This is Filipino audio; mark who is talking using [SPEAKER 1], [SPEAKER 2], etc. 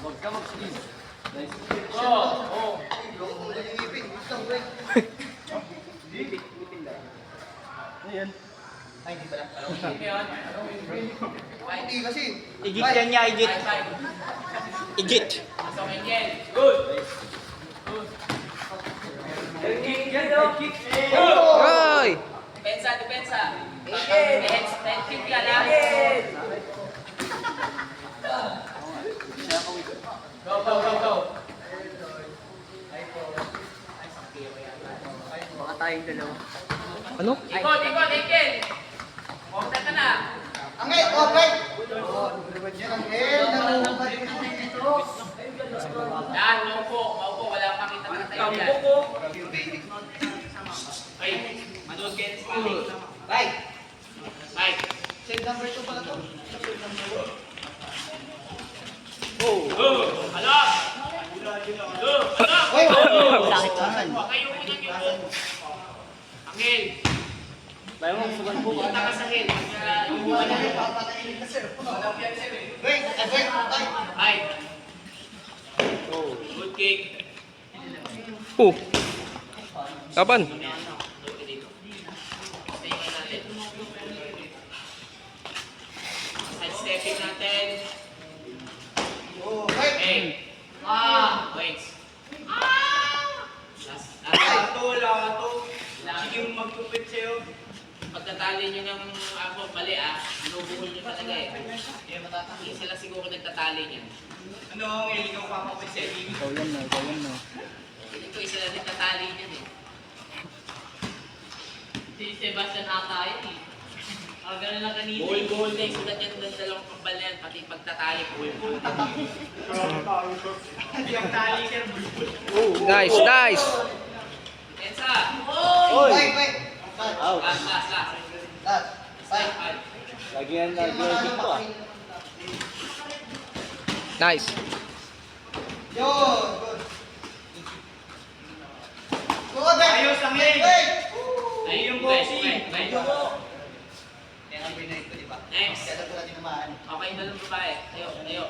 [SPEAKER 1] Huwag ka mag-squeeze. Nice. Ayan.
[SPEAKER 2] Ay, hindi pala. Hindi kasi.
[SPEAKER 3] Igit yan niya, igit. Igit.
[SPEAKER 4] Good.
[SPEAKER 3] Hoy!
[SPEAKER 4] Depensa, depensa. Kick ka lang. Go, go, go, go.
[SPEAKER 3] Baka tayong dalawa. Ano?
[SPEAKER 4] Ikot, ikot, Ikel. Kumta ka na.
[SPEAKER 2] Angel, okay. Angel,
[SPEAKER 4] Yan, maupo, maupo. Wala kang kita na tayo yan. Ay, manood kayo sa pati.
[SPEAKER 2] Right.
[SPEAKER 4] Right.
[SPEAKER 2] Save number 2 pala to. Save number 1.
[SPEAKER 4] Alok! Alok!
[SPEAKER 2] Oy,
[SPEAKER 3] Sakit naman.
[SPEAKER 4] Huwag kayo unan yung Angel,
[SPEAKER 3] Bayo mo, sugan po.
[SPEAKER 4] punta ka sa hill.
[SPEAKER 2] wait, wait, tay.
[SPEAKER 4] Ay. Good kick.
[SPEAKER 3] Oh. Kapan?
[SPEAKER 4] Side stepping natin.
[SPEAKER 2] Oh, wait.
[SPEAKER 4] Hey. Wait. Last.
[SPEAKER 1] Sige mo magtupit sa'yo.
[SPEAKER 4] Pagtatali nyo ng ako mali binubuhol nyo talaga eh. Kaya matataki sila siguro nagtatali niyan.
[SPEAKER 1] Ano ang iligaw pa ako sa iyo?
[SPEAKER 3] Ikaw yan na, ikaw yan na.
[SPEAKER 4] Hindi ko sila nagtatali niyan eh. Si Sebastian ata yun eh. Ganun lang kanina. Buhol-buhol na yung sulat yan ng dalawang kambal na yan, pati pagtatali buhol-buhol.
[SPEAKER 1] Hindi ang tali sir, bulbul.
[SPEAKER 3] Nice, nice!
[SPEAKER 4] Ensa!
[SPEAKER 2] Wait, wait.
[SPEAKER 4] Last, last, last.
[SPEAKER 2] Last.
[SPEAKER 4] Side, side.
[SPEAKER 3] Lagi yan, lagi yan dito ah. Nice.
[SPEAKER 2] Yo, good. Go, wait.
[SPEAKER 1] Ayos, Angel.
[SPEAKER 2] Wait.
[SPEAKER 4] Ay,
[SPEAKER 1] yung
[SPEAKER 4] wait,
[SPEAKER 1] boxing.
[SPEAKER 4] wait, wait.
[SPEAKER 2] Kaya nga pinay ko, di ba?
[SPEAKER 4] Next.
[SPEAKER 2] Kaya ko natin naman.
[SPEAKER 4] Okay na lang babae. Tayo, tayo.